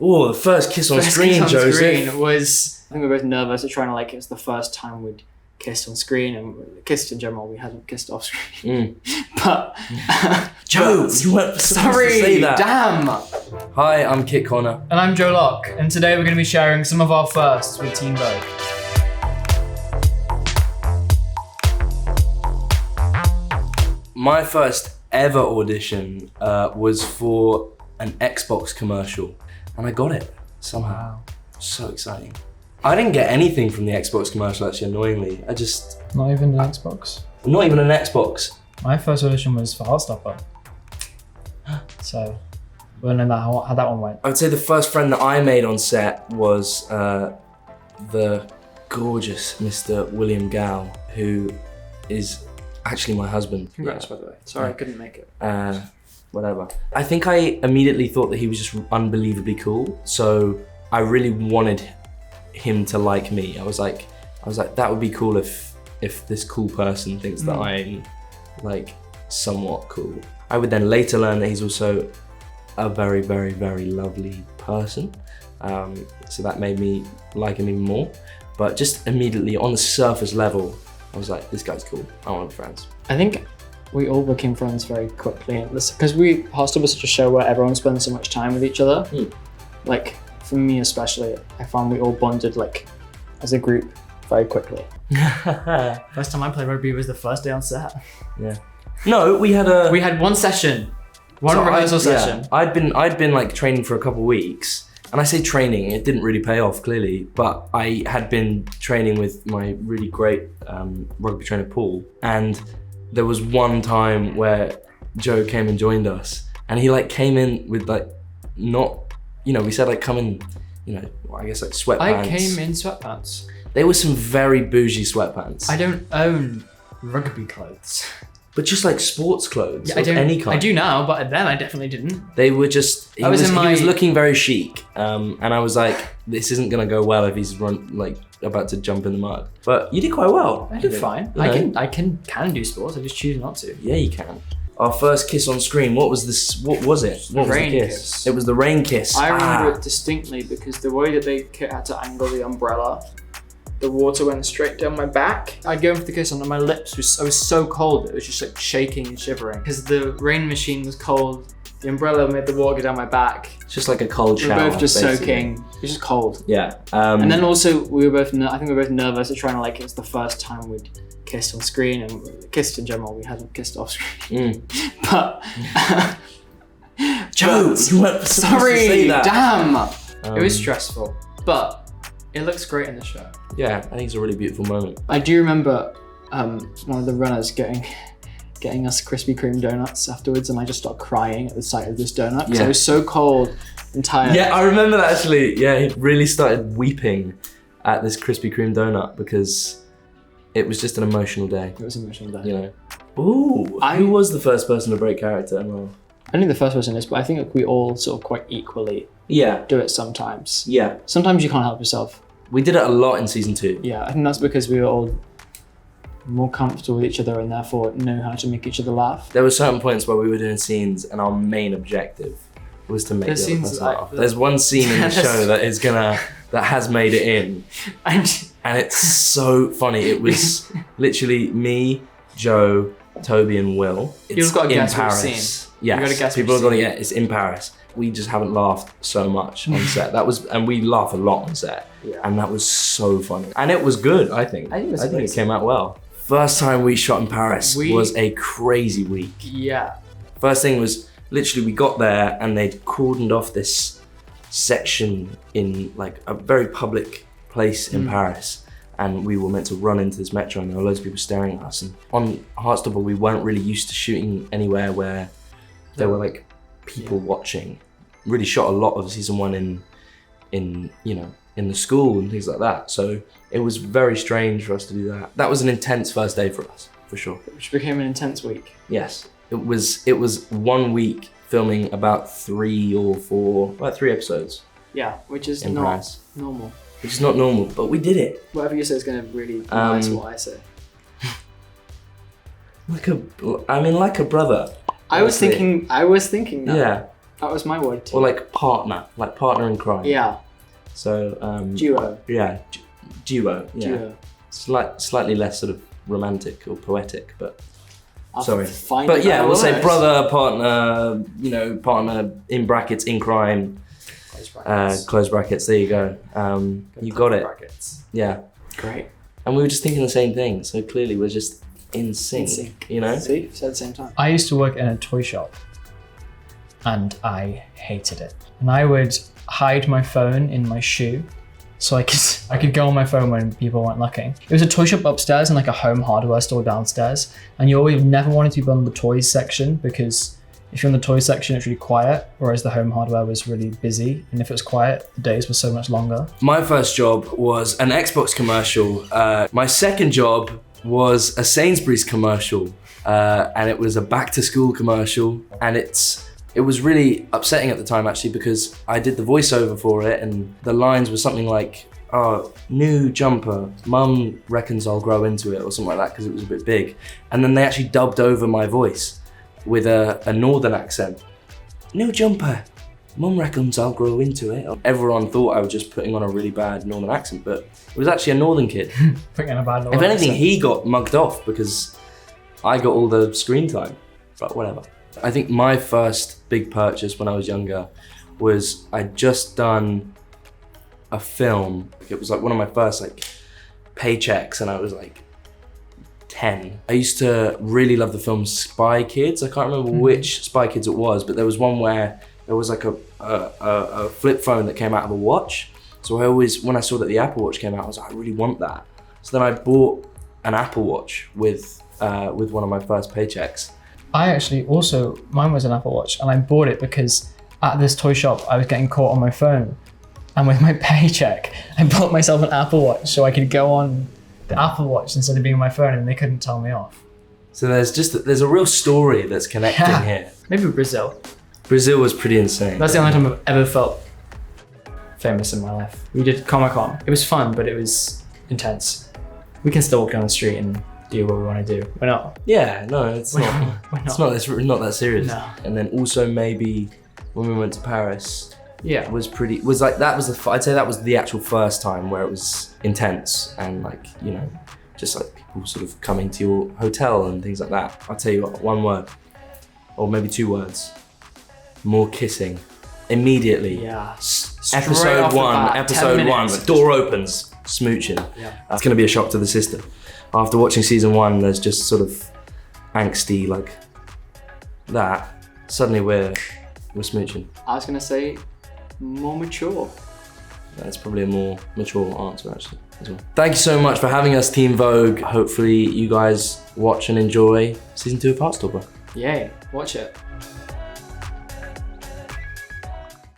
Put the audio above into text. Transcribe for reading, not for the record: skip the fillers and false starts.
Oh, the first kiss on screen, Joseph. Screen was, I think we were both nervous at trying to like, it was the first time we'd kissed on screen, and kissed in general, we hadn't kissed off screen. But Joe, you weren't supposed to say that. Damn. Hi, I'm Kit Connor. And I'm Joe Locke, and today we're going to be sharing some of our firsts with Team Vogue. My first ever audition was for an Xbox commercial, and I got it somehow. Wow. So exciting. I didn't get anything from the Xbox commercial, actually, annoyingly. Not even an Xbox? Not even an Xbox. My first audition was for Heartstopper. So, we don't know how that one went. I would say the first friend that I made on set was the gorgeous Mr. William Gow, who is actually my husband. Congrats, by the way. Sorry, I couldn't make it. Whatever. I think I immediately thought that he was just unbelievably cool, so I really wanted him to like me. I was like, that would be cool if this cool person thinks that I'm like somewhat cool. I would then later learn that he's also a very, very, very lovely person. So that made me like him even more. But just immediately on the surface level, I was like, this guy's cool. I want to be friends. I think we all became friends very quickly. Because Heartstopper was such a show where everyone spends so much time with each other. Like, for me especially, I found we all bonded like as a group very quickly. First time I played rugby was the first day on set. Yeah. No, we had one session, rehearsal session. Yeah, I'd been like training for a couple of weeks, and I say training, it didn't really pay off clearly, but I had been training with my really great rugby trainer Paul, and there was one time where Joe came and joined us, and he like came in with like we said like come in, I guess like sweatpants. I came in sweatpants. They were some very bougie sweatpants. I don't own rugby clothes. But just like sports clothes of any kind. I do now, but then I definitely didn't. They were just, he was looking very chic. And I was like, this isn't gonna go well if he's about to jump in the mud. But you did quite well. I did fine. I can do sports, I just choose not to. Yeah, you can. Our first kiss on screen, what was this? What was it? What was the kiss? It was the rain kiss. I remember it distinctly because the way that they had to angle the umbrella, the water went straight down my back. I'd go in for the kiss and my lips I was so cold, it was just like shaking and shivering. Because the rain machine was cold, the umbrella made the water go down my back. It's just like a cold shower. We were both just basically soaking, it was just cold. Yeah. And then also, I think we were both nervous at trying to like, it was the first time we'd kissed on screen, and kissed in general, we hadn't kissed off screen. But Joe, you weren't supposed to say that. Damn. It was stressful, but it looks great in the show. Yeah, I think it's a really beautiful moment. I do remember one of the runners getting us Krispy Kreme donuts afterwards, and I just started crying at the sight of this donut because I was so cold and tired. Yeah, I remember that actually. Yeah, he really started weeping at this Krispy Kreme donut because it was just an emotional day. It was an emotional day. Ooh, who was the first person to break character? I think the first person is, but I think we all sort of quite equally do it sometimes. Yeah. Sometimes you can't help yourself. We did it a lot in season 2. Yeah, I think that's because we were all more comfortable with each other and therefore know how to make each other laugh. There were certain points where we were doing scenes and our main objective was to make the other person laugh. There's one scene in the show that has made it in. And it's so funny. It was literally me, Joe, Toby and Will. You've got to guess Paris. which scene. Yes, people have got to get it's in Paris. We just haven't laughed so much on set. And we laugh a lot on set. Yeah. And that was so funny. And it was good, I think. I think it came out well. First time we shot in Paris was a crazy week. Yeah. First thing was literally we got there and they'd cordoned off this section in like a very public place in Paris. And we were meant to run into this metro and there were loads of people staring at us. And on Heartstopper, we weren't really used to shooting anywhere where there were like people watching. Really shot a lot of season 1 in the school and things like that. So it was very strange for us to do that. That was an intense first day for us, for sure. Which became an intense week. Yes, it was 1 week filming about 3 episodes. Yeah, which is not normal. Which is not normal, but we did it. Whatever you say is going to really be nice what I say. Like a brother. I was thinking that. Yeah. That was my word too. Or like partner in crime. Yeah. So Duo. Yeah, duo. Yeah. Duo. Slightly less sort of romantic or poetic, but I'll sorry. find But it yeah, out we'll say words. brother, partner. You know, partner in brackets in crime. Close brackets. There you go. You got it. Brackets. Yeah. Great. And we were just thinking the same thing. So clearly we're just in sync. You know. See, said at the same time. I used to work in a toy shop and I hated it. And I would hide my phone in my shoe so I could go on my phone when people weren't looking. It was a toy shop upstairs and like a home hardware store downstairs. And you always never wanted to be on the toys section because if you're in the toy section, it's really quiet, whereas the home hardware was really busy. And if it was quiet, the days were so much longer. My first job was an Xbox commercial. My second job was a Sainsbury's commercial, and it was a back to school commercial. And it was really upsetting at the time actually because I did the voiceover for it and the lines were something like, oh, new jumper, mum reckons I'll grow into it or something like that because it was a bit big. And then they actually dubbed over my voice with a northern accent. New jumper, mum reckons I'll grow into it. Everyone thought I was just putting on a really bad northern accent, but it was actually a northern kid. Putting in a bad If anything, he got mugged off because I got all the screen time, but whatever. I think my first big purchase when I was younger was I'd just done a film. It was like one of my first like paychecks and I was like 10. I used to really love the film Spy Kids. I can't remember which Spy Kids it was, but there was one where there was like a flip phone that came out of a watch. So I always, when I saw that the Apple Watch came out, I was like, I really want that. So then I bought an Apple Watch with one of my first paychecks. I actually also, mine was an Apple Watch and I bought it because at this toy shop I was getting caught on my phone and with my paycheck I bought myself an Apple Watch so I could go on the Apple Watch instead of being on my phone and they couldn't tell me off. So there's a real story that's connecting here. Maybe Brazil. Brazil was pretty insane. That's the only time I've ever felt famous in my life. We did Comic-Con. It was fun, but it was intense. We can still walk down the street and do what we want to do. We're not. Yeah, no, it's not. It's not that serious. No. And then also maybe when we went to Paris, Yeah. I'd say that was the actual first time where it was intense and like, you know, just like people sort of coming to your hotel and things like that. I'll tell you what, one word, or maybe two words, more kissing. Immediately. Yeah. Episode one, the door opens, smooching. Yeah. That's gonna be a shock to the system. After watching season one, there's just sort of angsty like that. Suddenly we're smooching. I was gonna say more mature. That's probably a more mature answer actually as well. Thank you so much for having us, Team Vogue. Hopefully you guys watch and enjoy season 2 of Heartstopper. Yay, watch it.